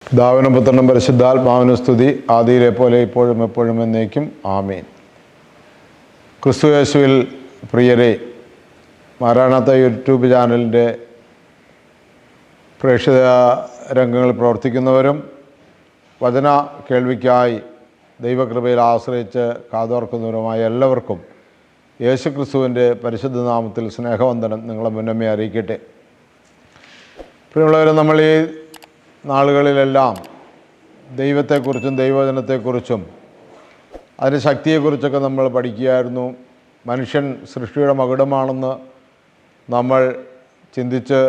പിതാവിനും പുത്രനും പരിശുദ്ധാത്മാവിനും സ്തുതി, ആദിയിലെ പോലെ ഇപ്പോഴും എപ്പോഴും എന്നേക്കും ആമേൻ. ക്രിസ്തു യേശുവിൽ പ്രിയരെ, മാറാനാത്ത യൂട്യൂബ് ചാനലിൻ്റെ പ്രേക്ഷിത രംഗങ്ങളിൽ പ്രവർത്തിക്കുന്നവരും വചന കേൾവിക്കായി ദൈവകൃപയിൽ ആശ്രയിച്ച് കാതോർക്കുന്നവരുമായ എല്ലാവർക്കും യേശു ക്രിസ്തുവിൻ്റെ പരിശുദ്ധ നാമത്തിൽ സ്നേഹവന്ദനം നിങ്ങളെ മുന്നമേ അറിയിക്കട്ടെ. പ്രിയമുള്ളവരെ, നമ്മൾ ഈ നാളുകളിലെല്ലാം ദൈവത്തെക്കുറിച്ചും ദൈവവചനത്തെക്കുറിച്ചും അതിൻ്റെ ശക്തിയെക്കുറിച്ചൊക്കെ നമ്മൾ പഠിക്കുകയായിരുന്നു. മനുഷ്യൻ സൃഷ്ടിയുടെ മകുടമാണെന്ന് നമ്മൾ ചിന്തിച്ച്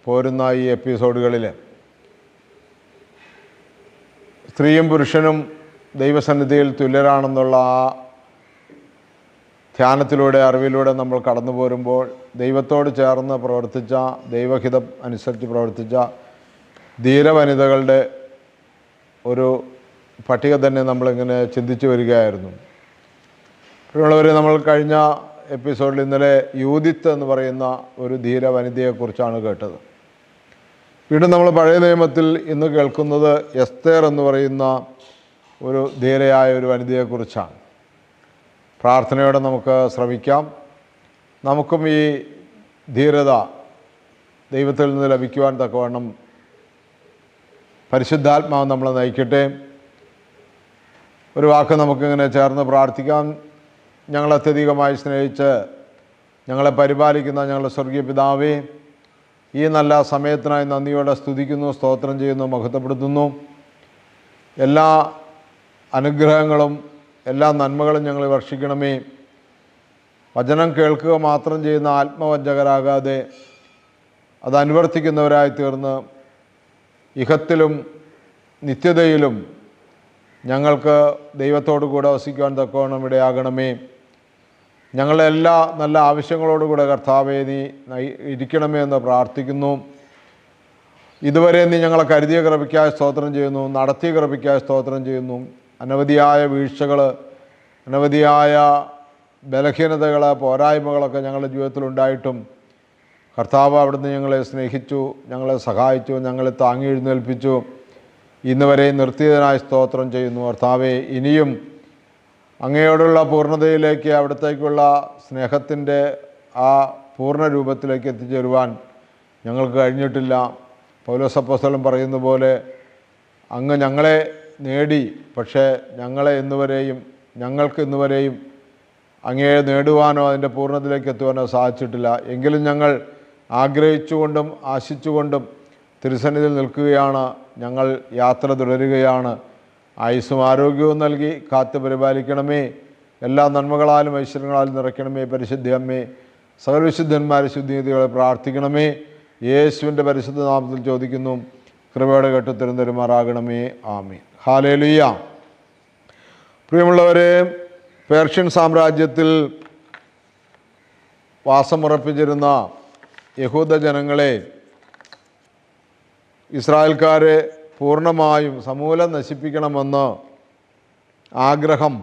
പോരുന്ന ഈ എപ്പിസോഡുകളിൽ സ്ത്രീയും പുരുഷനും ദൈവസന്നിധിയിൽ തുല്യരാണെന്നുള്ള ആ ധ്യാനത്തിലൂടെ അറിവിലൂടെ നമ്മൾ കടന്നു പോരുമ്പോൾ ദൈവത്തോട് ചേർന്ന് പ്രവർത്തിച്ച, ദൈവഹിതം അനുസരിച്ച് പ്രവർത്തിച്ച ധീരവനിതകളുടെ ഒരു പട്ടിക തന്നെ നമ്മളിങ്ങനെ ചിന്തിച്ചു വരികയായിരുന്നു. ഉള്ളവർ, നമ്മൾ കഴിഞ്ഞ എപ്പിസോഡിൽ ഇന്നലെ യൂദിത്ത് എന്ന് പറയുന്ന ഒരു ധീരവനിതയെക്കുറിച്ചാണ് കേട്ടത്. വീണ്ടും നമ്മൾ പഴയ നിയമത്തിൽ ഇന്ന് കേൾക്കുന്നത് എസ്തേർ എന്ന് പറയുന്ന ഒരു ധീരയായ ഒരു വനിതയെക്കുറിച്ചാണ്. പ്രാർത്ഥനയോടെ നമുക്ക് ശ്രമിക്കാം. നമുക്കും ഈ ധീരത ദൈവത്തിൽ നിന്ന് ലഭിക്കുവാൻ തക്കവണ്ണം പരിശുദ്ധാത്മാവ് നമ്മളെ നയിക്കട്ടെ. ഒരു വാക്ക് നമുക്കിങ്ങനെ ചേർന്ന് പ്രാർത്ഥിക്കാം. ഞങ്ങളെ അത്യധികമായി സ്നേഹിച്ച് ഞങ്ങളെ പരിപാലിക്കുന്ന ഞങ്ങളുടെ സ്വർഗീയ പിതാവേ, ഈ നല്ല സമയത്തിനായി നന്ദിയോടെ സ്തുതിക്കുന്നു, സ്തോത്രം ചെയ്യുന്നു, മഹത്വപ്പെടുത്തുന്നു. എല്ലാ അനുഗ്രഹങ്ങളും എല്ലാ നന്മകളും ഞങ്ങൾ വർഷിക്കണമേ. വചനം കേൾക്കുക മാത്രം ചെയ്യുന്ന ആത്മവഞ്ചകരാകാതെ അത് അനുവർത്തിക്കുന്നവരായി തീർന്ന് ഇഹത്തിലും നിത്യതയിലും ഞങ്ങൾക്ക് ദൈവത്തോടു കൂടെ വസിക്കുവാൻ തക്കവണ്ണം ഇടയാകണമേ. ഞങ്ങളുടെ എല്ലാ നല്ല ആവശ്യങ്ങളോടുകൂടെ കർത്താവേ നീ ഇരിക്കണമേ എന്ന് പ്രാർത്ഥിക്കുന്നു. ഇതുവരെ നീ ഞങ്ങളെ കരുതിയ കൃപയ്ക്കായി സ്തോത്രം ചെയ്യുന്നു, നടത്തിയ കൃപയ്ക്കായി സ്തോത്രം ചെയ്യുന്നു. അനവധിയായ വീഴ്ചകൾ, അനവധിയായ ബലഹീനതകൾ, പോരായ്മകളൊക്കെ ഞങ്ങളുടെ ജീവിതത്തിലുണ്ടായിട്ടും കർത്താവ് അവിടുന്ന് ഞങ്ങളെ സ്നേഹിച്ചു, ഞങ്ങളെ സഹായിച്ചു, ഞങ്ങളെ താങ്ങി എഴുന്നേൽപ്പിച്ചു. ഇന്ന് വരെ നിർത്തിയതിനായി സ്തോത്രം ചെയ്യുന്നു. കർത്താവെ, ഇനിയും അങ്ങയോടുള്ള പൂർണ്ണതയിലേക്ക്, അവിടത്തേക്കുള്ള സ്നേഹത്തിൻ്റെ ആ പൂർണ്ണ രൂപത്തിലേക്ക് എത്തിച്ചേരുവാൻ ഞങ്ങൾക്ക് കഴിഞ്ഞിട്ടില്ല. പൗലോസ് അപ്പോസ്തലൻ പറയുന്ന പോലെ അങ്ങ് ഞങ്ങളെ നേടി, പക്ഷേ ഞങ്ങൾക്ക് ഇന്നുവരെയും അങ്ങയെ നേടുവാനോ അതിൻ്റെ പൂർണ്ണതയിലേക്ക് എത്തുവാനോ സാധിച്ചിട്ടില്ല. എങ്കിലും ഞങ്ങൾ ആഗ്രഹിച്ചുകൊണ്ടും ആശിച്ചുകൊണ്ടും തിരുസന്നിധിയിൽ നിൽക്കുകയാണ്. ഞങ്ങൾ യാത്ര തുടരുകയാണ്. ആയുസ്സും ആരോഗ്യവും നൽകി കാത്തു പരിപാലിക്കണമേ. എല്ലാ നന്മകളാലും ഐശ്വര്യങ്ങളാലും നിറയ്ക്കണമേ. പരിശുദ്ധ അമ്മേ, സകലവിശുദ്ധന്മാരെ ശുദ്ധികളെ പ്രാർത്ഥിക്കണമേ. യേശുവിൻ്റെ പരിശുദ്ധ നാമത്തിൽ ചോദിക്കുന്നു, കൃപയോടെ കേട്ട് തരുമാറാകണമേ. ആമീൻ. ഹല്ലേലൂയ. പ്രിയമുള്ളവരെ, പേർഷ്യൻ സാമ്രാജ്യത്തിൽ വാസമുറപ്പിച്ചിരുന്ന യഹൂദ ജനങ്ങളെ ഇസ്രായേൽക്കാരെ പൂർണ്ണമായും സമൂലം നശിപ്പിക്കണമെന്ന് ആഗ്രഹം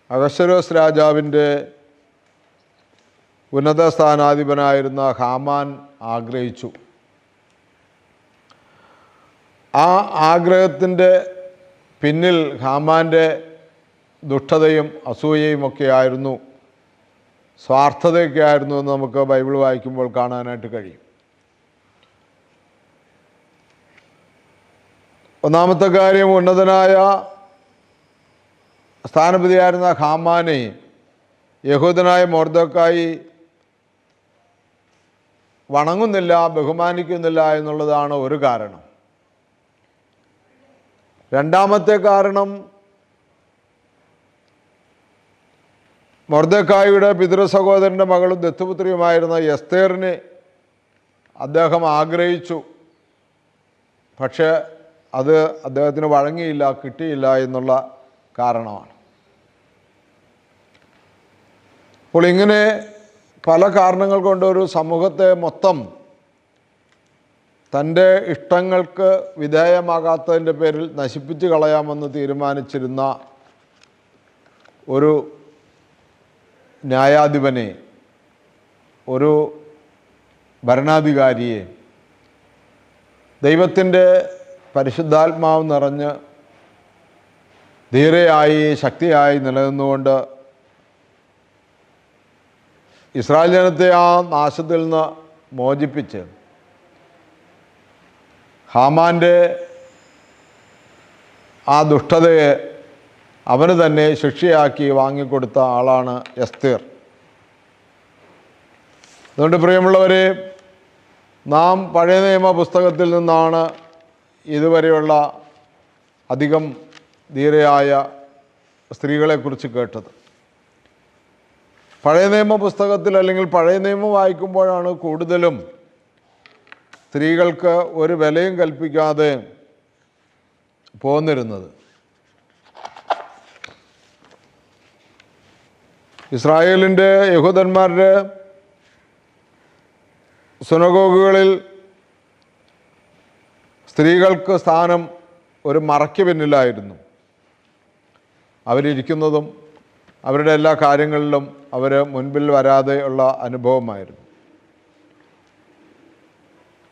അഹശ്വേരോസ് രാജാവിൻ്റെ ഉന്നത സ്ഥാനാധിപനായിരുന്ന ഹാമാൻ ആഗ്രഹിച്ചു. ആ ആഗ്രഹത്തിൻ്റെ പിന്നിൽ ഹാമാൻ്റെ ദുഷ്ടതയും അസൂയയും ഒക്കെ ആയിരുന്നു, സ്വാർത്ഥതയൊക്കെ ആയിരുന്നു എന്ന് നമുക്ക് ബൈബിൾ വായിക്കുമ്പോൾ കാണാനായിട്ട് കഴിയും. ഒന്നാമത്തെ കാര്യം, ഉന്നതനായ സ്ഥാനപതിയായിരുന്ന ഹാമാനെ യഹൂദനായ മൊർദെഖായി വണങ്ങുന്നില്ല, ബഹുമാനിക്കുന്നില്ല എന്നുള്ളതാണ് ഒരു കാരണം. രണ്ടാമത്തെ കാരണം, മൊർദെഖായിയുടെ പിതൃസഹോദരൻ്റെ മകളും ദത്തുപുത്രിയുമായിരുന്ന എസ്തേറിനെ അദ്ദേഹം ആഗ്രഹിച്ചു. പക്ഷേ അത് അദ്ദേഹത്തിന് വഴങ്ങിയില്ല, കിട്ടിയില്ല എന്നുള്ള കാരണമാണ്. അപ്പോൾ ഇങ്ങനെ പല കാരണങ്ങൾ കൊണ്ട് ഒരു സമൂഹത്തെ മൊത്തം തൻ്റെ ഇഷ്ടങ്ങൾക്ക് വിധേയമാകാത്തതിൻ്റെ പേരിൽ നശിപ്പിച്ച് കളയാമെന്ന് തീരുമാനിച്ചിരുന്ന ഒരു ന്യായാധിപനെ, ഒരു ഭരണാധികാരിയെ ദൈവത്തിൻ്റെ പരിശുദ്ധാത്മാവ് നിറഞ്ഞ് ധീരയായി ശക്തിയായി നിലനിന്നുകൊണ്ട് ഇസ്രായേൽ ജനത്തെ ആ നാശത്തിൽ നിന്ന് മോചിപ്പിച്ച് ഹാമാൻ്റെ ആ ദുഷ്ടതയെ അവന് തന്നെ ശിക്ഷയാക്കി വാങ്ങിക്കൊടുത്ത ആളാണ് എസ്തേർ. അതുകൊണ്ട് പ്രിയമുള്ളവരെ, നാം പഴയ നിയമ പുസ്തകത്തിൽ നിന്നാണ് ഇതുവരെയുള്ള അധികം ധീരയായ സ്ത്രീകളെക്കുറിച്ച് കേട്ടത്. പഴയ നിയമ പുസ്തകത്തിൽ അല്ലെങ്കിൽ പഴയ നിയമം വായിക്കുമ്പോഴാണ് കൂടുതലും സ്ത്രീകൾക്ക് ഒരു വിലയും കൽപ്പിക്കാതെ പോന്നിരുന്നത്. ഇസ്രായേലിൻ്റെ യഹൂദന്മാരുടെ സുനഗോഗുകളിൽ സ്ത്രീകൾക്ക് സ്ഥാനം ഒരു മറയ്ക്ക് പിന്നിലായിരുന്നു. അവരിയ്ക്കുന്നതും അവരുടെ എല്ലാ കാര്യങ്ങളിലും അവർ മുൻപിൽ വരാതെ ഉള്ള അനുഭവമായിരുന്നു.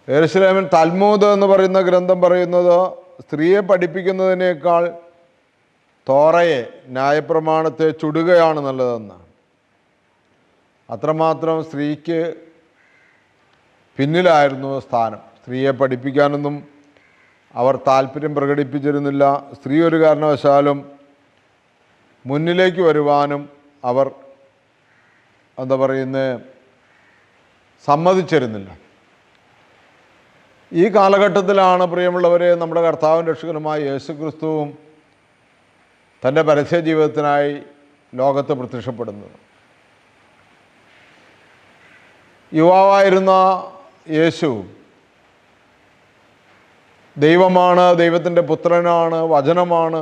യെരുശലേമിൽ തൽമൂദ് എന്ന് പറയുന്ന ഗ്രന്ഥം പറയുന്നത് സ്ത്രീയെ പഠിപ്പിക്കുന്നതിനേക്കാൾ തോറയെ, ന്യായപ്രമാണത്തെ ചുടുകയാണ് നല്ലതെന്നാണ്. അത്രമാത്രം സ്ത്രീക്ക് പിന്നിലായിരുന്നു സ്ഥാനം. സ്ത്രീയെ പഠിപ്പിക്കാനൊന്നും അവർ താല്പര്യം പ്രകടിപ്പിച്ചിരുന്നില്ല. സ്ത്രീ ഒരു കാരണവശാലും മുന്നിലേക്ക് വരുവാനും അവർ സമ്മതിച്ചിരുന്നില്ല. ഈ കാലഘട്ടത്തിലാണ് പ്രിയമുള്ളവരെ നമ്മുടെ കർത്താവും രക്ഷകനുമായ യേശു ക്രിസ്തുവും തൻ്റെ പരസ്യ ജീവിതത്തിനായി ലോകത്ത് പ്രത്യക്ഷപ്പെടുന്നത്. യുവാവായിരുന്ന യേശു ദൈവമാണ്, ദൈവത്തിൻ്റെ പുത്രനാണ്, വചനമാണ്.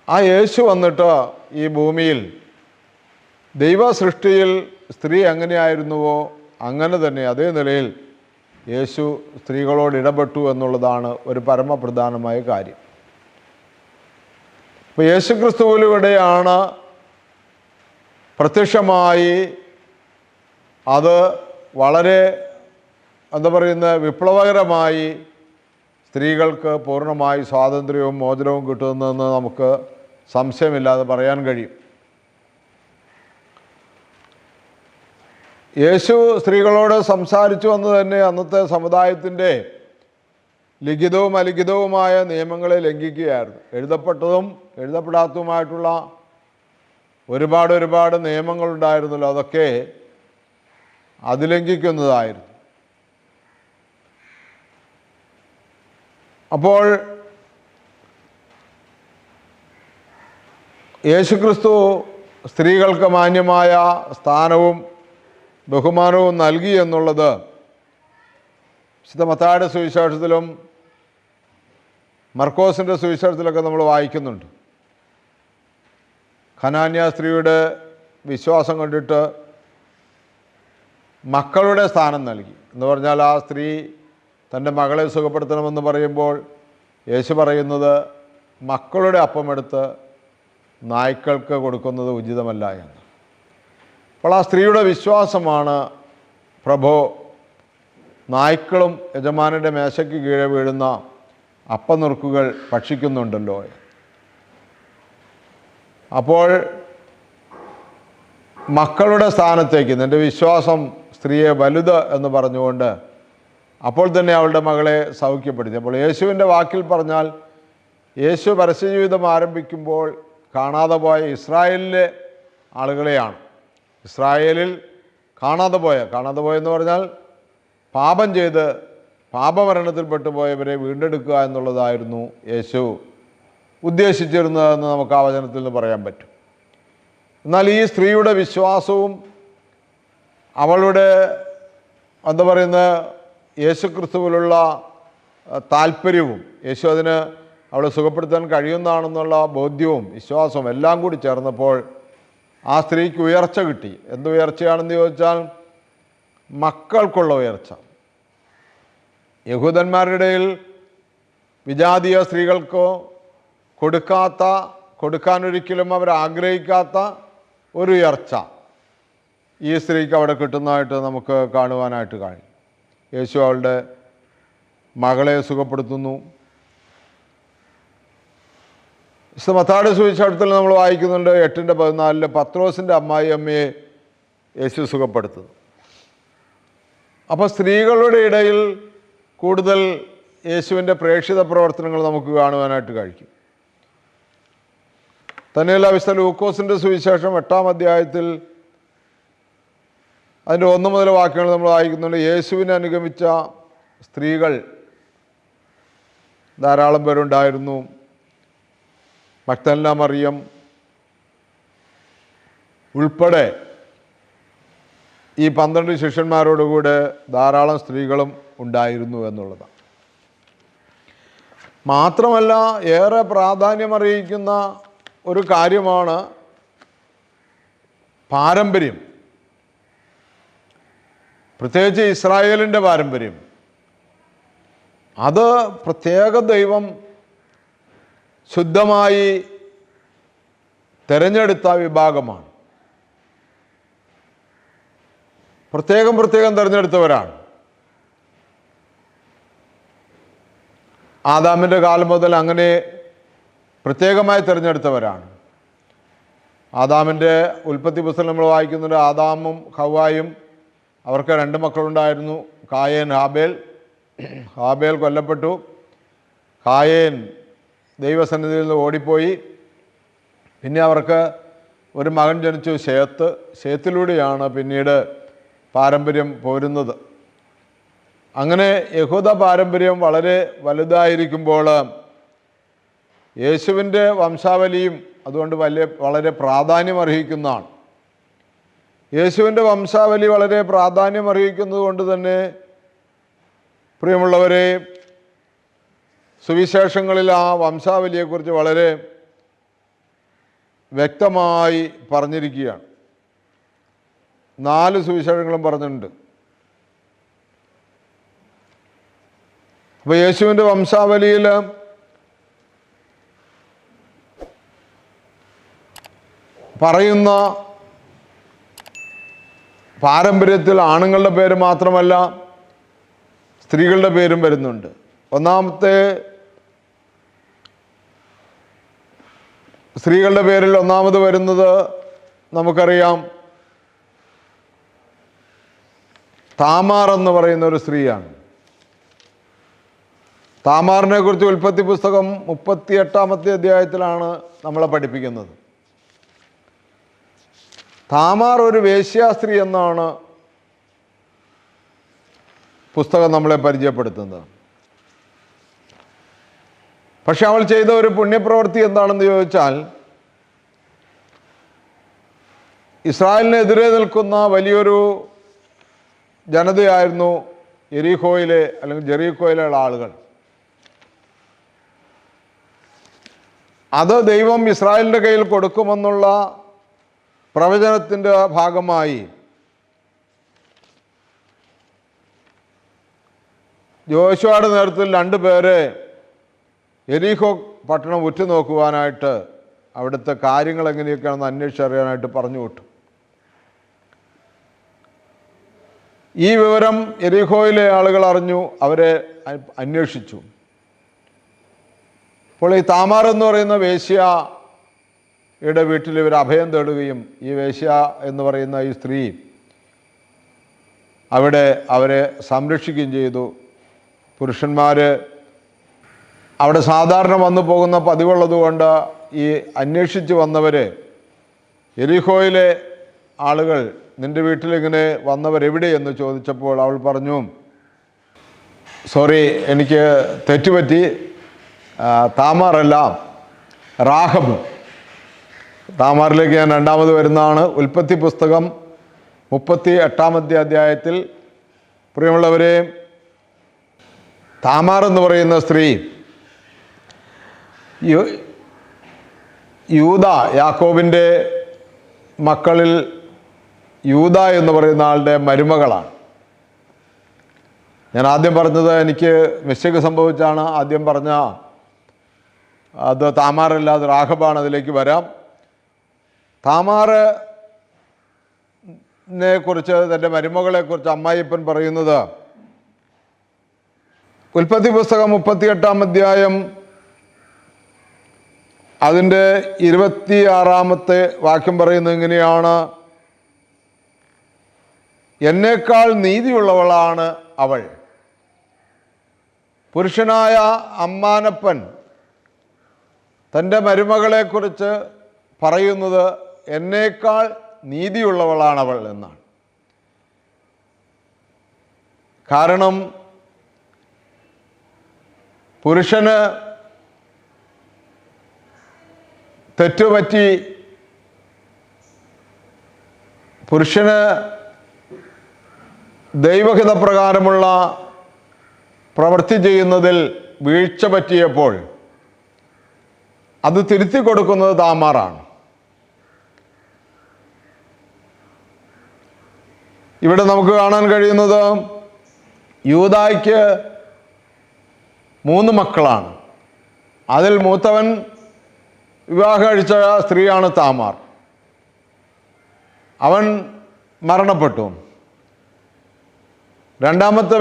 ആ യേശു വന്നിട്ട് ഈ ഭൂമിയിൽ ദൈവ സൃഷ്ടിയിൽ സ്ത്രീ എങ്ങനെയായിരുന്നുവോ അങ്ങനെ തന്നെ അതേ നിലയിൽ യേശു സ്ത്രീകളോട് ഇടപെട്ടു എന്നുള്ളതാണ് ഒരു പരമപ്രധാനമായ കാര്യം. അപ്പോൾ യേശു ക്രിസ്തുവിലൂടെയാണ് പ്രത്യക്ഷമായി അത് വളരെ വിപ്ലവകരമായി സ്ത്രീകൾക്ക് പൂർണ്ണമായി സ്വാതന്ത്ര്യവും മോചനവും കിട്ടുന്നതെന്ന് നമുക്ക് സംശയമില്ലാതെ പറയാൻ കഴിയും. യേശു സ്ത്രീകളോട് സംസാരിച്ചു എന്ന് തന്നെ അന്നത്തെ സമുദായത്തിൻ്റെ ലിഖിതവും അലിഖിതവുമായ നിയമങ്ങളെ ലംഘിക്കുകയായിരുന്നു. എഴുതപ്പെട്ടതും എഴുതപ്പെടാത്തതുമായിട്ടുള്ള ഒരുപാട് നിയമങ്ങളുണ്ടായിരുന്നല്ലോ, അതൊക്കെ അതിലംഘിക്കുന്നതായിരുന്നു. അപ്പോൾ യേശുക്രിസ്തു സ്ത്രീകൾക്ക് മാന്യമായ സ്ഥാനവും ബഹുമാനവും നൽകി എന്നുള്ളത് വിശുദ്ധ മത്തായിയുടെ സുവിശേഷത്തിലും മർക്കോസിൻ്റെ സുവിശേഷത്തിലൊക്കെ നമ്മൾ വായിക്കുന്നുണ്ട്. ഖനാന്യ സ്ത്രീയുടെ വിശ്വാസം കണ്ടിട്ട് മക്കളുടെ സ്ഥാനം നൽകി എന്ന് പറഞ്ഞാൽ ആ സ്ത്രീ തൻ്റെ മകളെ സുഖപ്പെടുത്തണമെന്ന് പറയുമ്പോൾ യേശു പറയുന്നത് മക്കളുടെ അപ്പമെടുത്ത് നായ്ക്കൾക്ക് കൊടുക്കുന്നത് ഉചിതമല്ല എന്ന്. അപ്പോൾ ആ സ്ത്രീയുടെ വിശ്വാസമാണ് പ്രഭോ, നായ്ക്കളും യജമാനൻ്റെ മേശയ്ക്ക് കീഴെ വീഴുന്ന അപ്പനുറുക്കുകൾ ഭക്ഷിക്കുന്നുണ്ടല്ലോ. അപ്പോൾ മക്കളുടെ സ്ഥാനത്തേക്ക് നിൻ്റെ വിശ്വാസം സ്ത്രീയെ വലുത് എന്ന് പറഞ്ഞുകൊണ്ട് അപ്പോൾ തന്നെ അവളുടെ മകളെ സൗഖ്യപ്പെടുത്തി. അപ്പോൾ യേശുവിൻ്റെ വാക്കിൽ പറഞ്ഞാൽ യേശു പരസ്യജീവിതം ആരംഭിക്കുമ്പോൾ കാണാതെ പോയ ഇസ്രായേലിലെ ആളുകളെയാണ്. ഇസ്രായേലിൽ കാണാതെ പോയെന്ന് പറഞ്ഞാൽ പാപം ചെയ്ത് പാപമരണത്തിൽപ്പെട്ടു പോയവരെ വീണ്ടെടുക്കുക എന്നുള്ളതായിരുന്നു യേശു ഉദ്ദേശിച്ചിരുന്നതെന്ന് നമുക്ക് ആ വചനത്തിൽ നിന്ന് പറയാൻ പറ്റും. എന്നാൽ ഈ സ്ത്രീയുടെ വിശ്വാസവും അവളുടെ യേശുക്രിസ്തുവിലുള്ള താല്പര്യവും, യേശു അതിന് അവളെ സുഖപ്പെടുത്താൻ കഴിയുന്നതാണെന്നുള്ള ബോധ്യവും വിശ്വാസവും എല്ലാം കൂടി ചേർന്നപ്പോൾ ആ സ്ത്രീക്ക് ഉയർച്ച കിട്ടി. എന്ത് ഉയർച്ചയാണെന്ന് ചോദിച്ചാൽ മക്കൾക്കുള്ള ഉയർച്ച. യഹൂദന്മാരുടെ ഇടയിൽ വിജാതീയ സ്ത്രീകൾക്കോ കൊടുക്കാനൊരിക്കലും അവർ ആഗ്രഹിക്കാത്ത ഒരു ഉയർച്ച ഈ സ്ത്രീക്ക് അവിടെ കിട്ടുന്നതായിട്ട് നമുക്ക് കാണുവാനായിട്ട് കഴിയും. യേശു അവളുടെ മകളെ സുഖപ്പെടുത്തുന്നു. മത്തായിയുടെ സുവിശേഷത്തിൽ നമ്മൾ വായിക്കുന്നുണ്ട് 8:14 പത്രോസിൻ്റെ അമ്മായിയമ്മയെ യേശു സുഖപ്പെടുത്തുന്നു. അപ്പോൾ സ്ത്രീകളുടെ ഇടയിൽ കൂടുതൽ യേശുവിൻ്റെ പ്രേക്ഷിത പ്രവർത്തനങ്ങൾ നമുക്ക് കാണുവാനായിട്ട് കഴിയും. തന്നെയല്ല, വിശുദ്ധ ലൂക്കോസിൻ്റെ സുവിശേഷം 8-ാം അധ്യായത്തിൽ അതിൻ്റെ 1 മുതൽ വാക്യങ്ങൾ നമ്മൾ വായിക്കുന്നുണ്ട്. യേശുവിനെ അനുഗമിച്ച സ്ത്രീകൾ ധാരാളം പേരുണ്ടായിരുന്നു. മഗ്ദലന മറിയം ഉൾപ്പെടെ ഈ 12 ശിഷ്യന്മാരോടുകൂടെ ധാരാളം സ്ത്രീകളും ഉണ്ടായിരുന്നു എന്നുള്ളതാണ്. മാത്രമല്ല, ഏറെ പ്രാധാന്യമറിയിക്കുന്ന ഒരു കാര്യമാണ് പാരമ്പര്യം, പ്രത്യേകിച്ച് ഇസ്രായേലിൻ്റെ പാരമ്പര്യം. അത് പ്രത്യേക ദൈവം ശുദ്ധമായി തിരഞ്ഞെടുത്ത വിഭാഗമാണ്. പ്രത്യേകം തിരഞ്ഞെടുത്തവരാണ്. ആദാമിൻ്റെ കാലം മുതൽ അങ്ങനെ പ്രത്യേകമായി തിരഞ്ഞെടുത്തവരാണ്. ആദാമിൻ്റെ ഉൽപ്പത്തി പുസ്തകം നമ്മൾ വായിക്കുന്നുണ്ട്. ആദാമും ഹവ്വായും അവർക്ക് 2 മക്കളുണ്ടായിരുന്നു, കായേൻ, ഹാബേൽ. ഹാബേൽ കൊല്ലപ്പെട്ടു. കായേൻ ദൈവസന്നിധിയിൽ നിന്ന് ഓടിപ്പോയി. പിന്നെ അവർക്ക് ഒരു മകൻ ജനിച്ചു, ശേത്ത്. ശേത്തിലൂടെയാണ് പിന്നീട് പാരമ്പര്യം പോരുന്നത്. അങ്ങനെ യഹൂദ പാരമ്പര്യം വളരെ വലുതായിരിക്കുമ്പോൾ യേശുവിൻ്റെ വംശാവലിയും അതുകൊണ്ട് വളരെ പ്രാധാന്യമർഹിക്കുന്നതാണ്. യേശുവിൻ്റെ വംശാവലി വളരെ പ്രാധാന്യമർഹിക്കുന്നത് കൊണ്ട് തന്നെ പ്രിയമുള്ളവരെ, സുവിശേഷങ്ങളിൽ ആ വംശാവലിയെക്കുറിച്ച് വളരെ വ്യക്തമായി പറഞ്ഞിരിക്കുകയാണ്. 4 സുവിശേഷങ്ങളും പറഞ്ഞിട്ടുണ്ട്. അപ്പോൾ യേശുവിൻ്റെ വംശാവലിയിൽ പറയുന്ന പാരമ്പര്യത്തിൽ ആണുങ്ങളുടെ പേര് മാത്രമല്ല സ്ത്രീകളുടെ പേരും വരുന്നുണ്ട്. ഒന്നാമത്തെ സ്ത്രീകളുടെ പേരിൽ ഒന്നാമത് വരുന്നത് നമുക്കറിയാം, താമാർ എന്ന് പറയുന്ന ഒരു സ്ത്രീയാണ്. താമാറിനെ കുറിച്ച് ഉൽപ്പത്തി പുസ്തകം 38-ാമത്തെ അധ്യായത്തിലാണ് നമ്മളെ പഠിപ്പിക്കുന്നത്. താമാർ ഒരു വേശ്യാസ്ത്രീ എന്നാണ് പുസ്തകം നമ്മളെ പരിചയപ്പെടുത്തുന്നത്. പക്ഷെ അവൾ ചെയ്ത ഒരു പുണ്യപ്രവൃത്തി എന്താണെന്ന് ചോദിച്ചാൽ, ഇസ്രായേലിനെതിരെ നിൽക്കുന്ന വലിയൊരു ജനതയായിരുന്നു യെരിഹോയിലെ അല്ലെങ്കിൽ ജെറീക്കോയിലുള്ള ആളുകൾ. അത് ദൈവം ഇസ്രായേലിൻ്റെ കയ്യിൽ കൊടുക്കുമെന്നുള്ള പ്രവചനത്തിൻ്റെ ഭാഗമായി യോശുവയുടെ നേതൃത്വത്തിൽ 2 പേരെ യെരിഹോ പട്ടണം ഉറ്റുനോക്കുവാനായിട്ട് അവിടുത്തെ കാര്യങ്ങൾ എങ്ങനെയൊക്കെയാണെന്ന് അന്വേഷിച്ചറിയാനായിട്ട് പറഞ്ഞു വിട്ടു. ഈ വിവരം യെരിഹോയിലെ ആളുകൾ അറിഞ്ഞു, അവരെ അന്വേഷിച്ചു. അപ്പോൾ ഈ താമാർ എന്ന് പറയുന്ന വേശ്യയുടെ വീട്ടിൽ ഇവർ അഭയം തേടുകയും ഈ വേശ്യ എന്ന് പറയുന്ന ഈ സ്ത്രീ അവിടെ അവരെ സംരക്ഷിക്കുകയും ചെയ്തു. പുരുഷന്മാർ അവിടെ സാധാരണ വന്നു പോകുന്ന പതിവുള്ളതുകൊണ്ട് ഈ അന്വേഷിച്ച് വന്നവർ, യെരിഹോയിലെ ആളുകൾ, നിൻ്റെ വീട്ടിലിങ്ങനെ വന്നവരെവിടെയെന്ന് ചോദിച്ചപ്പോൾ അവൾ പറഞ്ഞു, സോറി, എനിക്ക് തെറ്റുപറ്റി, താമാറല്ല, റാഹബ്. താമാറിലേക്ക് ഞാൻ 2ാമത് വരുന്നതാണ്. ഉൽപ്പത്തി പുസ്തകം 38-ാമത്തെ അധ്യായത്തിൽ പ്രിയമുള്ളവരെ, താമാർ എന്ന് പറയുന്ന സ്ത്രീ യൂദ, യാക്കോബിൻ്റെ മക്കളിൽ യൂദ എന്ന് പറയുന്ന ആളുടെ മരുമകളാണ്. ഞാൻ ആദ്യം പറഞ്ഞത് എനിക്ക് മിസ്റ്റേക്ക് സംഭവിച്ചാണ്. ആദ്യം പറഞ്ഞ അത് താമാറല്ല, അത് റാഹബാണ്. അതിലേക്ക് വരാം. താമാറിനെ കുറിച്ച്, തൻ്റെ മരുമകളെക്കുറിച്ച് അമ്മായിപ്പൻ പറയുന്നത്, ഉൽപ്പത്തി പുസ്തകം 38-ാം അധ്യായം അതിൻ്റെ 26-ാമത്തെ വാക്യം പറയുന്നത് ഇങ്ങനെയാണ്: എന്നേക്കാൾ നീതിയുള്ളവളാണ് അവൾ. പുരുഷനായ അമ്മാനപ്പൻ തൻ്റെ മരുമകളെക്കുറിച്ച് പറയുന്നത് എന്നേക്കാൾ നീതിയുള്ളവളാണവൾ എന്നാണ്. കാരണം പുരുഷന് തെറ്റുപറ്റി, പുരുഷന് ദൈവഹിതപ്രകാരമുള്ള പ്രവൃത്തി ചെയ്യുന്നതിൽ വീഴ്ച പറ്റിയപ്പോൾ അത് തിരുത്തി കൊടുക്കുന്നത് താമാറാണ്. ഇവിടെ നമുക്ക് കാണാൻ കഴിയുന്നത് യൂദായ്ക്ക് 3 മക്കളാണ്. അതിൽ മൂത്തവൻ വിവാഹം കഴിച്ച സ്ത്രീയാണ് താമാർ. അവൻ മരണപ്പെട്ടു. രണ്ടാമത്തെ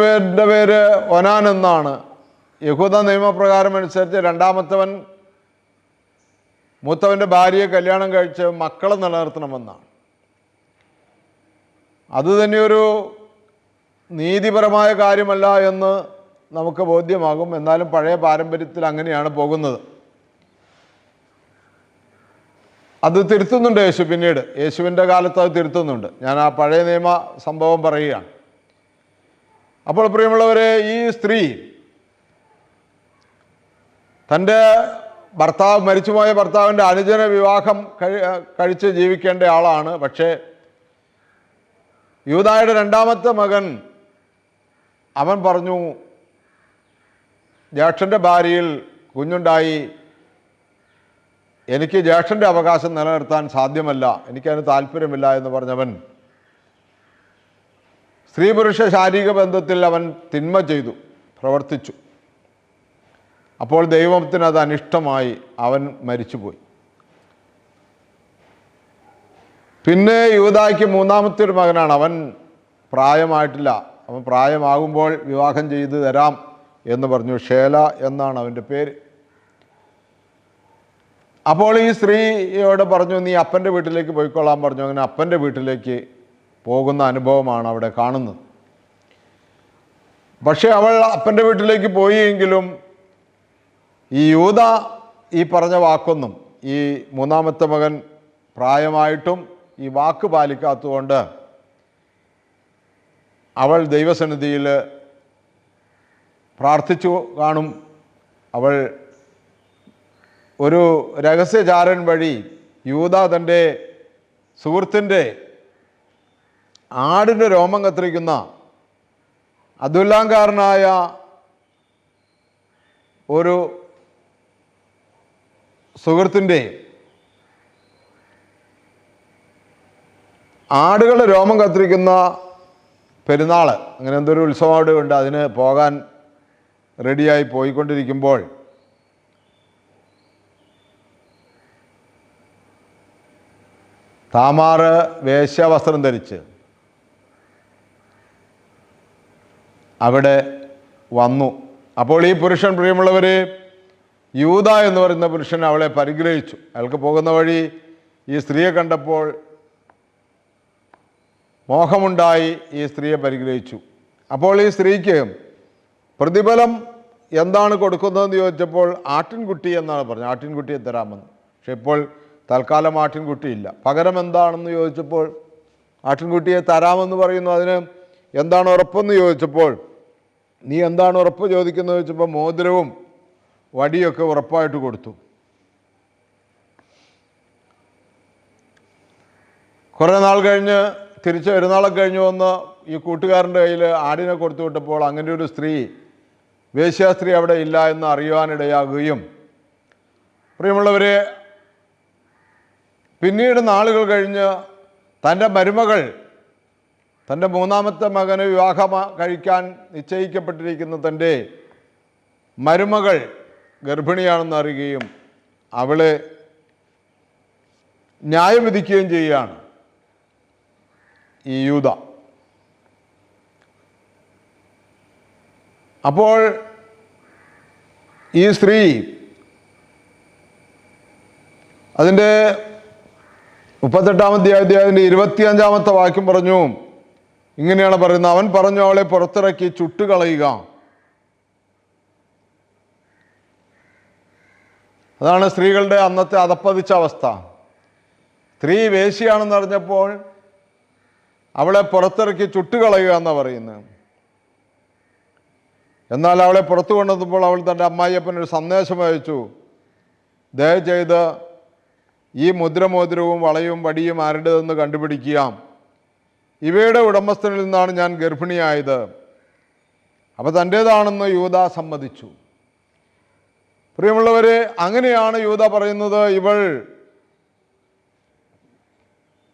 പേര് ഒനാൻ എന്നാണ്. യഹൂദ നിയമപ്രകാരം അനുസരിച്ച് രണ്ടാമത്തവൻ മൂത്തവൻ്റെ ഭാര്യയെ കല്യാണം കഴിച്ച് മക്കളെ നിലനിർത്തണമെന്നാണ്. അതുതന്നെ ഒരു നീതിപരമായ കാര്യമല്ല എന്ന് നമുക്ക് ബോധ്യമാകും. എന്നാലും പഴയ പാരമ്പര്യത്തിൽ അങ്ങനെയാണ് പോകുന്നത്. അത് തിരുത്തുന്നുണ്ട് യേശു. പിന്നീട് യേശുവിൻ്റെ കാലത്ത് അത് തിരുത്തുന്നുണ്ട്. ഞാൻ ആ പഴയ നിയമ സംഭവം പറയുകയാണ്. അപ്പോൾ പ്രിയമുള്ളവരെ, ഈ സ്ത്രീ തൻ്റെ മരിച്ചുപോയ ഭർത്താവിൻ്റെ അനുജന വിവാഹം കഴിച്ച് ജീവിക്കേണ്ട ആളാണ്. പക്ഷേ യൂദായുടെ രണ്ടാമത്തെ മകൻ അവൻ പറഞ്ഞു, ജ്യേഷ്ഠൻ്റെ ഭാര്യയിൽ കുഞ്ഞുണ്ടായി, എനിക്ക് ജ്യേഷ്ഠൻ്റെ അവകാശം നിലനിർത്താൻ സാധ്യമല്ല, എനിക്കതിന് താല്പര്യമില്ല എന്ന് പറഞ്ഞവൻ സ്ത്രീ പുരുഷ ശാരീരിക ബന്ധത്തിൽ അവൻ തിന്മ ചെയ്തു, പ്രവർത്തിച്ചു. അപ്പോൾ ദൈവത്തിന് അത് അനിഷ്ടമായി, അവൻ മരിച്ചുപോയി. പിന്നെ യൂദായ്ക്ക് 3-ാമത്തെ ഒരു മകനാണ്. അവൻ പ്രായമായിട്ടില്ല. അവൻ പ്രായമാകുമ്പോൾ വിവാഹം ചെയ്ത് തരാം എന്ന് പറഞ്ഞു. ഷേല എന്നാണ് അവൻ്റെ പേര്. അപ്പോൾ ഈ സ്ത്രീയോട് പറഞ്ഞു, നീ അപ്പൻ്റെ വീട്ടിലേക്ക് പോയിക്കൊള്ളാൻ പറഞ്ഞു. അങ്ങനെ അപ്പൻ്റെ വീട്ടിലേക്ക് പോകുന്ന അനുഭവമാണ് അവിടെ കാണുന്നത്. പക്ഷേ അവൾ അപ്പൻ്റെ വീട്ടിലേക്ക് പോയി എങ്കിലും ഈ യൂദ ഈ പറഞ്ഞ വാക്കൊന്നും, ഈ 3-ാമത്തെ മകൻ പ്രായമായിട്ടും ഈ വാക്ക് പാലിക്കാത്തതുകൊണ്ട് അവൾ ദൈവസന്നിധിയിൽ പ്രാർത്ഥിച്ചു കാണും. അവൾ ഒരു രഹസ്യചാരൻ വഴി യൂദ തൻ്റെ സുഹൃത്തിൻ്റെ ആടിൻ്റെ രോമം കത്തിരിക്കുന്ന അദുല്ലാംകാരനായ ഒരു സുഹൃത്തിൻ്റെ ആടുകളുടെ രോമം കത്തിരിക്കുന്ന പെരുന്നാൾ, അങ്ങനെ എന്തൊരു ഉത്സവം അവിടെ ഉണ്ട്, അതിന് പോകാൻ റെഡിയായി പോയിക്കൊണ്ടിരിക്കുമ്പോൾ താമാർ വേശ്യാവസ്ത്രം ധരിച്ച് അവിടെ വന്നു. അപ്പോൾ ഈ പുരുഷൻ, പ്രിയമുള്ളവർ, യൂദ എന്ന് പറയുന്ന പുരുഷൻ അവളെ പരിഗ്രഹിച്ചു. അയാൾക്ക് പോകുന്ന വഴി ഈ സ്ത്രീയെ കണ്ടപ്പോൾ മോഹമുണ്ടായി, ഈ സ്ത്രീയെ പരിഗ്രഹിച്ചു. അപ്പോൾ ഈ സ്ത്രീക്ക് പ്രതിഫലം എന്താണ് കൊടുക്കുന്നതെന്ന് ചോദിച്ചപ്പോൾ ആട്ടിൻകുട്ടി എന്നാണ് പറഞ്ഞത്. ആട്ടിൻകുട്ടിയെ തരാമെന്ന്. പക്ഷെ ഇപ്പോൾ തൽക്കാലം ആട്ടിൻകുട്ടിയില്ല. പകരം എന്താണെന്ന് ചോദിച്ചപ്പോൾ ആട്ടിൻകുട്ടിയെ തരാമെന്ന് പറയുന്നു. അതിന് എന്താണ് ഉറപ്പെന്ന് ചോദിച്ചപ്പോൾ, നീ എന്താണ് ഉറപ്പ് ചോദിക്കുന്നത് ചോദിച്ചപ്പോൾ മോതിരവും വടിയൊക്കെ ഉറപ്പായിട്ട് കൊടുത്തു. കുറേ നാൾ കഴിഞ്ഞ് തിരിച്ച് പെരുന്നാളൊക്കെ കഴിഞ്ഞ് വന്ന് ഈ കൂട്ടുകാരൻ്റെ കയ്യിൽ ആടിനെ കൊടുത്തു വിട്ടപ്പോൾ അങ്ങനെ ഒരു സ്ത്രീ, വേശ്യാസ്ത്രീ അവിടെ ഇല്ല എന്ന് അറിയുവാനിടയാകുകയും, പ്രിയമുള്ളവരെ, പിന്നീട് നാളുകൾ കഴിഞ്ഞ് തൻ്റെ മരുമകൾ, തൻ്റെ 3-ാമത്തെ മകന് വിവാഹം കഴിക്കാൻ നിശ്ചയിക്കപ്പെട്ടിരിക്കുന്ന തൻ്റെ മരുമകൾ ഗർഭിണിയാണെന്ന് അറിയുകയും അവളെ ന്യായം വിധിക്കുകയും ചെയ്യുകയാണ് ഈ യൂദ. അപ്പോൾ ഈ സ്ത്രീ അതിൻ്റെ 38-ാമത്തെ അധ്യായത്തിൻ്റെ 25-ാമത്തെ വാക്യം പറഞ്ഞു, ഇങ്ങനെയാണ് പറയുന്നത്, അവൻ പറഞ്ഞു അവളെ പുറത്തിറക്കി ചുട്ടുകളയുക. അതാണ് സ്ത്രീകളുടെ അന്നത്തെ അധപ്പതിച്ച അവസ്ഥ. സ്ത്രീ വേശ്യയാണെന്ന് അറിഞ്ഞപ്പോൾ അവളെ പുറത്തിറക്കി ചുട്ടുകളയുക എന്നാണ് പറയുന്നത്. എന്നാൽ അവളെ പുറത്തു കൊണ്ടുവന്നപ്പോൾ അവൾ തൻ്റെ അമ്മായിയപ്പനൊരു സന്ദേശം അയച്ചു, ദയചെയ്ത് ഈ മുദ്രമോതിരവും വളയും വടിയും ആരുടേതെന്ന് കണ്ടുപിടിക്കുക. ഇവയുടെ ഉടമസ്ഥനിൽ നിന്നാണ് ഞാൻ ഗർഭിണിയായത്. അപ്പോൾ തൻ്റേതാണെന്ന് യൂദാ സമ്മതിച്ചു. പ്രിയമുള്ളവരെ, അങ്ങനെയാണ് യൂദാ പറയുന്നത്, ഇവൾ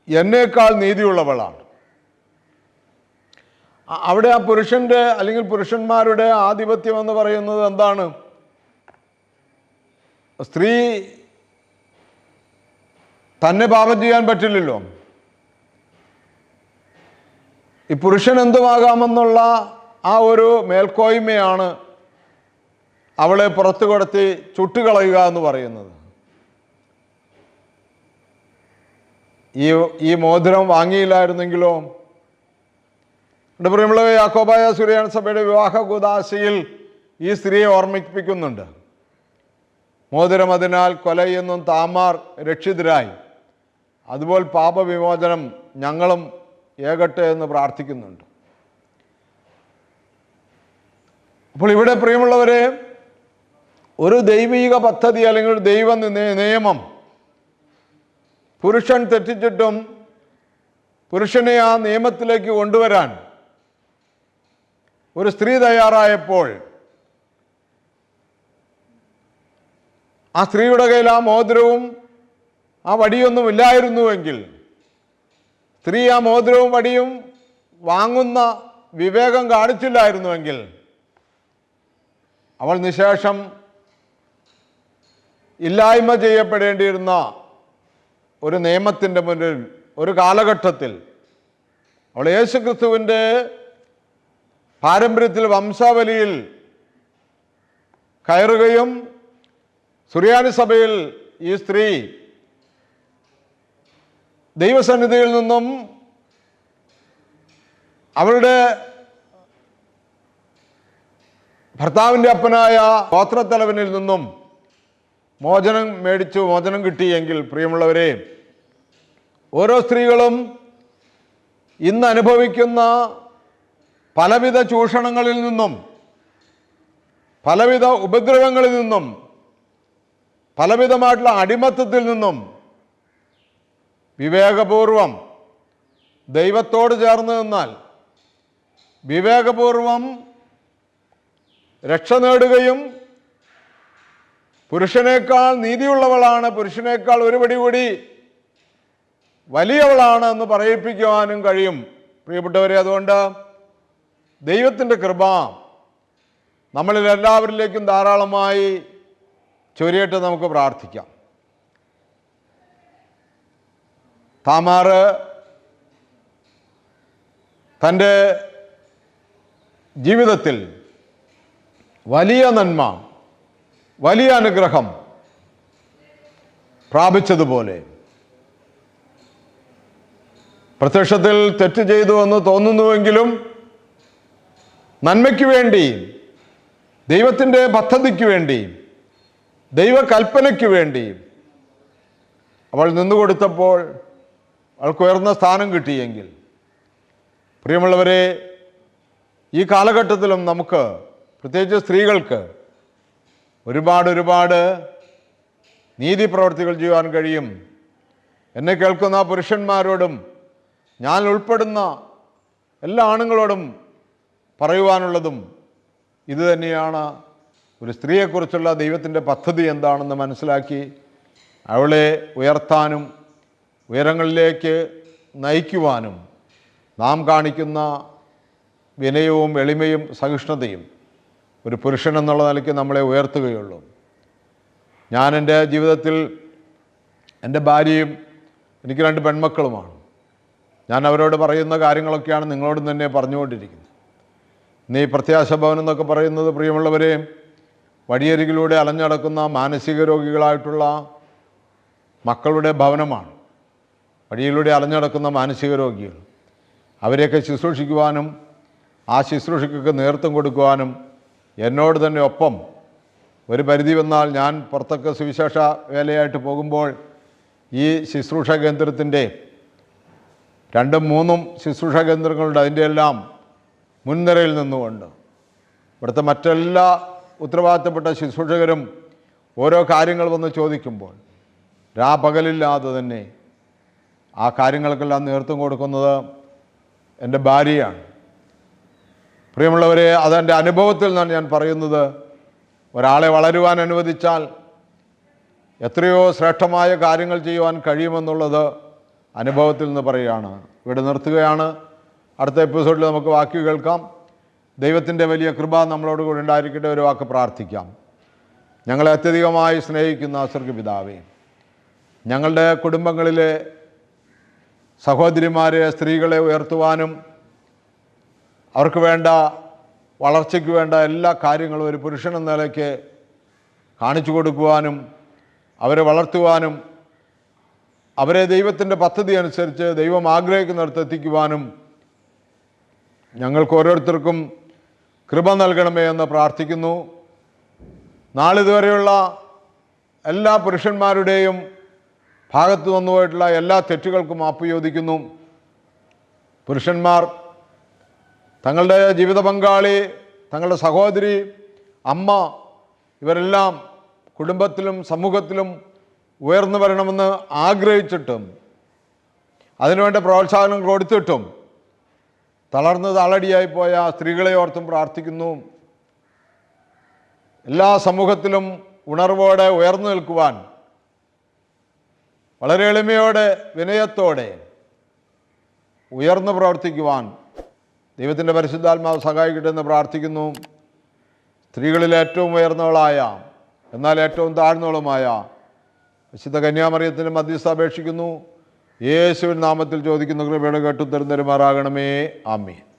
എന്നേക്കാൾ നീതിയുള്ളവളാണ്. അവിടെ ആ പുരുഷൻ്റെ അല്ലെങ്കിൽ പുരുഷന്മാരുടെ ആധിപത്യം എന്ന് പറയുന്നത് എന്താണ്? സ്ത്രീ തന്നെ പാപം ചെയ്യാൻ പറ്റില്ലല്ലോ. ഈ പുരുഷൻ എന്തുമാകാമെന്നുള്ള ആ ഒരു മേൽക്കോയ്മയാണ് അവളെ പുറത്തു കൊടുത്തി ചുട്ടുകളയുക എന്ന് പറയുന്നത്. ഈ മോതിരം വാങ്ങിയില്ലായിരുന്നെങ്കിലോ? എൻ്റെ പ്രിയമുള്ളവരെ, യാക്കോബായ സുറിയാനി സഭയുടെ വിവാഹ കൂദാശയിൽ ഈ സ്ത്രീയെ ഓർമ്മിപ്പിക്കുന്നുണ്ട്. മോതിരം അതിനാൽ കൊലയെന്നും താമാർ രക്ഷിതരായി, അതുപോലെ പാപവിമോചനം ഞങ്ങളും ഏകട്ടെ എന്ന് പ്രാർത്ഥിക്കുന്നുണ്ട്. അപ്പോൾ ഇവിടെ പ്രിയമുള്ളവരെ, ഒരു ദൈവിക പദ്ധതി അല്ലെങ്കിൽ ഒരു ദൈവ നിയമം പുരുഷൻ തെറ്റിച്ചിട്ടും പുരുഷനെ ആ നിയമത്തിലേക്ക് കൊണ്ടുവരാൻ ഒരു സ്ത്രീ തയ്യാറായപ്പോൾ ആ സ്ത്രീയുടെ കയ്യിൽ ആ മോതിരവും ആ വടിയൊന്നും ഇല്ലായിരുന്നുവെങ്കിൽ, സ്ത്രീ ആ മോതിരവും വടിയും വാങ്ങുന്ന വിവേകം കാണിച്ചില്ലായിരുന്നുവെങ്കിൽ, അവൾ നിശേഷം ഇല്ലായ്മ ചെയ്യപ്പെടേണ്ടിയിരുന്ന ഒരു നിയമത്തിൻ്റെ മുന്നിൽ ഒരു കാലഘട്ടത്തിൽ അവൾ യേശുക്രിസ്തുവിൻ്റെ പാരമ്പര്യത്തിൽ വംശാവലിയിൽ കയറുകയും സുറിയാനി സഭയിൽ ഈ സ്ത്രീ ദൈവസന്നിധിയിൽ നിന്നും അവളുടെ ഭർത്താവിൻ്റെ അപ്പനായ ഗോത്രത്തലവനിൽ നിന്നും മോചനം കിട്ടിയെങ്കിൽ, പ്രിയമുള്ളവരെ, ഓരോ സ്ത്രീകളും ഇന്ന് അനുഭവിക്കുന്ന പലവിധ ചൂഷണങ്ങളിൽ നിന്നും പലവിധ ഉപദ്രവങ്ങളിൽ നിന്നും പലവിധമായിട്ടുള്ള അടിമത്തത്തിൽ നിന്നും വിവേകപൂർവം ദൈവത്തോട് ചേർന്ന് നിന്നാൽ വിവേകപൂർവം രക്ഷ നേടുകയും പുരുഷനേക്കാൾ നീതിയുള്ളവളാണ്, പുരുഷനേക്കാൾ ഒരു പടി കൂടി വലിയവളാണ് എന്ന് പറയിപ്പിക്കുവാനും കഴിയും. പ്രിയപ്പെട്ടവരെ, അതുകൊണ്ട് ദൈവത്തിൻ്റെ കൃപ നമ്മളിൽ എല്ലാവരിലേക്കും ധാരാളമായി ചൊരിയട്ടെ. നമുക്ക് പ്രാർത്ഥിക്കാം. താമാർ തൻ്റെ ജീവിതത്തിൽ വലിയ നന്മ, വലിയ അനുഗ്രഹം പ്രാപിച്ചതുപോലെ പ്രത്യക്ഷത്തിൽ തെറ്റ് ചെയ്തു എന്ന് തോന്നുന്നുവെങ്കിലും നന്മയ്ക്ക് വേണ്ടി, ദൈവത്തിൻ്റെ പദ്ധതിക്ക് വേണ്ടി, ദൈവകൽപ്പനയ്ക്ക് വേണ്ടി അവൾ നിന്നുകൊടുത്തപ്പോൾ അവൾക്ക് ഉയർന്ന സ്ഥാനം കിട്ടിയെങ്കിൽ, പ്രിയമുള്ളവരെ, ഈ കാലഘട്ടത്തിലും നമുക്ക്, പ്രത്യേകിച്ച് സ്ത്രീകൾക്ക്, ഒരുപാട് നീതി പ്രവർത്തികൾ ചെയ്യുവാൻ കഴിയും. എന്നെ കേൾക്കുന്ന പുരുഷന്മാരോടും ഞാൻ ഉൾപ്പെടുന്ന എല്ലാ ആണുങ്ങളോടും പറയുവാനുള്ളതും ഇത് തന്നെയാണ്. ഒരു സ്ത്രീയെക്കുറിച്ചുള്ള ദൈവത്തിൻ്റെ പദ്ധതി എന്താണെന്ന് മനസ്സിലാക്കി അവളെ ഉയർത്താനും ഉയരങ്ങളിലേക്ക് നയിക്കുവാനും നാം കാണിക്കുന്ന വിനയവും എളിമയും സഹിഷ്ണുതയും ഒരു പുരുഷൻ എന്നുള്ള നിലയ്ക്ക് നമ്മളെ ഉയർത്തുകയുള്ളൂ. ഞാൻ എൻ്റെ ജീവിതത്തിൽ എൻ്റെ ഭാര്യയും എനിക്ക് 2 പെൺമക്കളുമാണ്. ഞാൻ അവരോട് പറയുന്ന കാര്യങ്ങളൊക്കെയാണ് നിങ്ങളോടും തന്നെ പറഞ്ഞുകൊണ്ടിരിക്കുന്നത്. ഇന്ന് ഈ പ്രത്യാശ ഭവൻ എന്നൊക്കെ പറയുന്നത്, പ്രിയമുള്ളവരെ, വഴിയരികിലൂടെ അലഞ്ഞടക്കുന്ന മാനസിക രോഗികളായിട്ടുള്ള മക്കളുടെ ഭവനമാണ്. വഴിയിലൂടെ അലഞ്ഞടക്കുന്ന മാനസിക രോഗികൾ, അവരെയൊക്കെ ശുശ്രൂഷിക്കുവാനും ആ ശുശ്രൂഷയ്ക്കൊക്കെ നേതൃത്വം കൊടുക്കുവാനും എന്നോട് തന്നെ ഒപ്പം ഒരു പരിധി വന്നാൽ ഞാൻ പുറത്തൊക്കെ സുവിശേഷ വേലയായിട്ട് പോകുമ്പോൾ ഈ ശുശ്രൂഷ കേന്ദ്രത്തിൻ്റെ 2ഉം 3ഉം ശുശ്രൂഷ കേന്ദ്രങ്ങളുണ്ട്. അതിൻ്റെ എല്ലാം മുൻനിരയിൽ നിന്നുകൊണ്ട് ഇവിടുത്തെ മറ്റെല്ലാ ഉത്തരവാദിത്തപ്പെട്ട ശുശ്രൂഷകരും ഓരോ കാര്യങ്ങൾ വന്ന് ചോദിക്കുമ്പോൾ രാപകലില്ലാതെ തന്നെ ആ കാര്യങ്ങൾക്കെല്ലാം നേതൃത്വം കൊടുക്കുന്നത് എൻ്റെ ഭാര്യയാണ്. പ്രിയമുള്ളവരെ, അതെൻ്റെ അനുഭവത്തിൽ നിന്നാണ് ഞാൻ പറയുന്നത്. ഒരാളെ വളരുവാൻ അനുവദിച്ചാൽ എത്രയോ ശ്രേഷ്ഠമായ കാര്യങ്ങൾ ചെയ്യുവാൻ കഴിയുമെന്നുള്ളത് അനുഭവത്തിൽ നിന്ന് പറയുകയാണ്. ഇവിടെ നിർത്തുകയാണ്. അടുത്ത എപ്പിസോഡിൽ നമുക്ക് വാക്ക് കേൾക്കാം. ദൈവത്തിൻ്റെ വലിയ കൃപ നമ്മളോട് കൂടെ ഉണ്ടായിരിക്കട്ടെ. ഒരു വാക്ക് പ്രാർത്ഥിക്കാം. ഞങ്ങളെ അത്യധികമായി സ്നേഹിക്കുന്ന സ്വർഗ്ഗപിതാവേ, ഞങ്ങളുടെ കുടുംബങ്ങളിലെ സഹോദരിമാരെ, സ്ത്രീകളെ ഉയർത്തുവാനും അവർക്ക് വേണ്ട വളർച്ചയ്ക്ക് വേണ്ട എല്ലാ കാര്യങ്ങളും ഒരു പുരുഷൻ എന്ന നിലയ്ക്ക് കാണിച്ചു കൊടുക്കുവാനും അവരെ വളർത്തുവാനും അവരെ ദൈവത്തിൻ്റെ പദ്ധതി അനുസരിച്ച് ദൈവം ആഗ്രഹിക്കുന്നിടത്ത് എത്തിക്കുവാനും ഞങ്ങൾക്ക് ഓരോരുത്തർക്കും കൃപ നൽകണമേ എന്ന് പ്രാർത്ഥിക്കുന്നു. നാളിതുവരെയുള്ള എല്ലാ പുരുഷന്മാരുടെയും ഭാഗത്തു വന്നുപോയിട്ടുള്ള എല്ലാ തെറ്റുകൾക്കും മാപ്പ് ചോദിക്കുന്നു. പുരുഷന്മാർ തങ്ങളുടെ ജീവിത പങ്കാളി, തങ്ങളുടെ സഹോദരി, അമ്മ, ഇവരെല്ലാം കുടുംബത്തിലും സമൂഹത്തിലും ഉയർന്നു വരണമെന്ന് ആഗ്രഹിച്ചിട്ടും അതിനുവേണ്ട പ്രോത്സാഹനം കൊടുത്തിട്ടും തളർന്ന് താളടിയായിപ്പോയ സ്ത്രീകളെ ഓർത്തും പ്രാർത്ഥിക്കുന്നു. എല്ലാ സമൂഹത്തിലും ഉണർവോടെ ഉയർന്നു നിൽക്കുവാൻ വളരെ എളിമയോടെ വിനയത്തോടെ ഉയർന്നു പ്രവർത്തിക്കുവാൻ ദൈവത്തിൻ്റെ പരിശുദ്ധാത്മാവ് സഹായിക്കട്ടെ എന്ന് പ്രാർത്ഥിക്കുന്നു. സ്ത്രീകളിൽ ഏറ്റവും ഉയർന്നവളായ എന്നാൽ ഏറ്റവും താഴ്ന്നവളുമായ വിശുദ്ധ കന്യാമറിയത്തിന് മധ്യസ്ഥ അപേക്ഷിക്കുന്നു. യേശുവിൻ നാമത്തിൽ ചോദിക്കുന്ന കൃപയുടെ കേട്ടു തരുമാറാകണമേ. ആമേൻ.